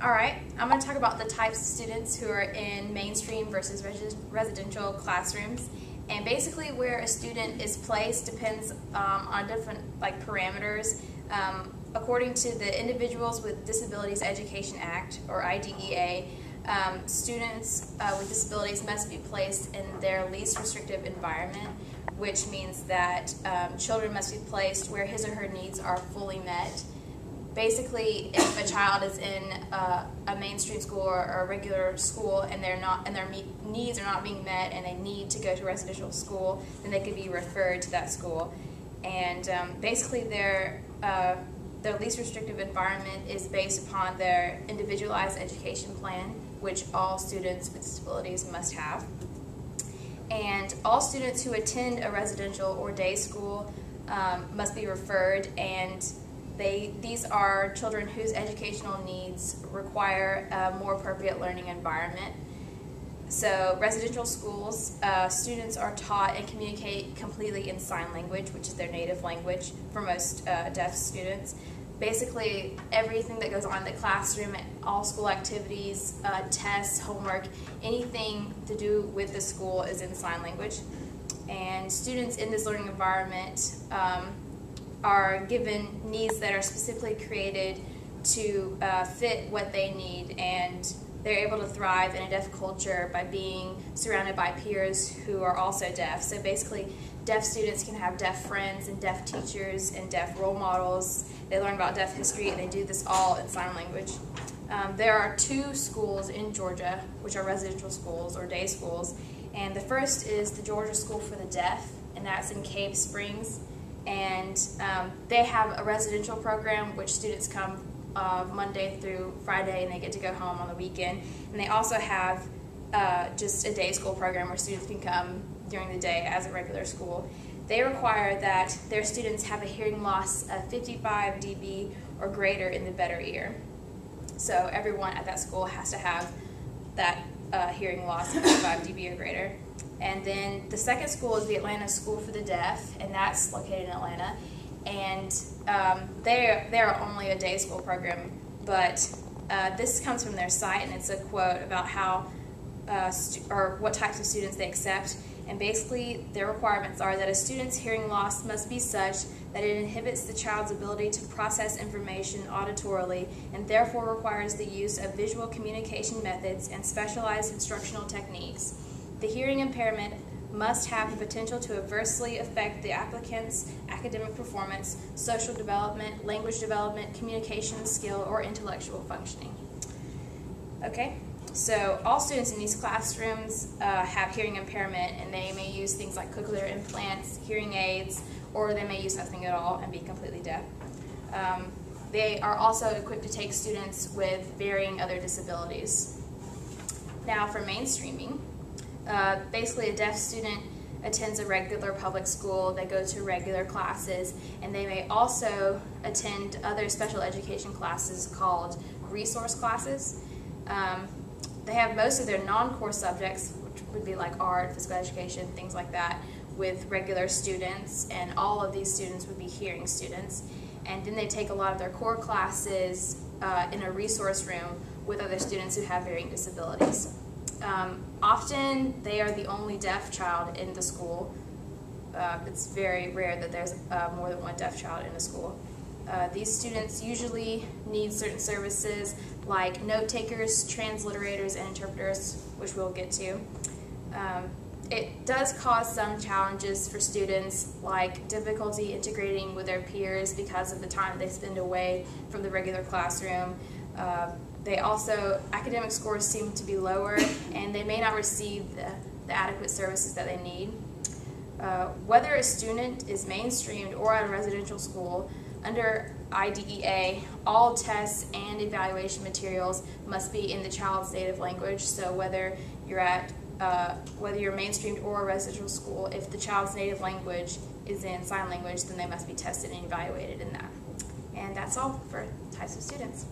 Alright, I'm going to talk about the types of students who are in mainstream versus residential classrooms. And basically where a student is placed depends on different parameters. According to the Individuals with Disabilities Education Act, or IDEA, students with disabilities must be placed in their least restrictive environment, which means that children must be placed where his or her needs are fully met. Basically, if a child is in a mainstream school or a regular school and their needs are not being met and they need to go to a residential school, then they could be referred to that school. And basically, their least restrictive environment is based upon their individualized education plan, which all students with disabilities must have. And all students who attend a residential or day school must be referred, and these are children whose educational needs require a more appropriate learning environment. So residential schools, students are taught and communicate completely in sign language, which is their native language for most deaf students. Basically, everything that goes on in the classroom, all school activities, tests, homework, anything to do with the school is in sign language. And students in this learning environment are given needs that are specifically created to fit what they need, and they're able to thrive in a deaf culture by being surrounded by peers who are also deaf. So basically, deaf students can have deaf friends and deaf teachers and deaf role models. They learn about deaf history, and they do this all in sign language. There are two schools in Georgia, which are residential schools or day schools, and the first is the Georgia School for the Deaf, and that's in Cave Springs. And they have a residential program which students come Monday through Friday, and they get to go home on the weekend. And they also have just a day school program where students can come during the day as a regular school. They require that their students have a hearing loss of 55 dB or greater in the better ear. So everyone at that school has to have that hearing loss of 55 dB or greater. And then the second school is the Atlanta School for the Deaf, and that's located in Atlanta. And they're only a day school program, but this comes from their site, and it's a quote about how or what types of students they accept. And basically, their requirements are that a student's hearing loss must be such that it inhibits the child's ability to process information auditorily, and therefore requires the use of visual communication methods and specialized instructional techniques. The hearing impairment must have the potential to adversely affect the applicant's academic performance, social development, language development, communication skill, or intellectual functioning. Okay, so all students in these classrooms have hearing impairment, and they may use things like cochlear implants, hearing aids, or they may use nothing at all and be completely deaf. They are also equipped to take students with varying other disabilities. Now for mainstreaming. Basically, a deaf student attends a regular public school, they go to regular classes, and they may also attend other special education classes called resource classes. They have most of their non-core subjects, which would be like art, physical education, things like that, with regular students, and all of these students would be hearing students. And then they take a lot of their core classes in a resource room with other students who have varying disabilities. Often they are the only deaf child in the school. It's very rare that there's more than one deaf child in a school. These students usually need certain services like note takers, transliterators, and interpreters, which we'll get to. It does cause some challenges for students, like difficulty integrating with their peers because of the time they spend away from the regular classroom. Academic scores seem to be lower, and they may not receive the adequate services that they need. Whether a student is mainstreamed or at a residential school, under IDEA, all tests and evaluation materials must be in the child's native language. So whether you're mainstreamed or a residential school, if the child's native language is in sign language, then they must be tested and evaluated in that. And that's all for types of students.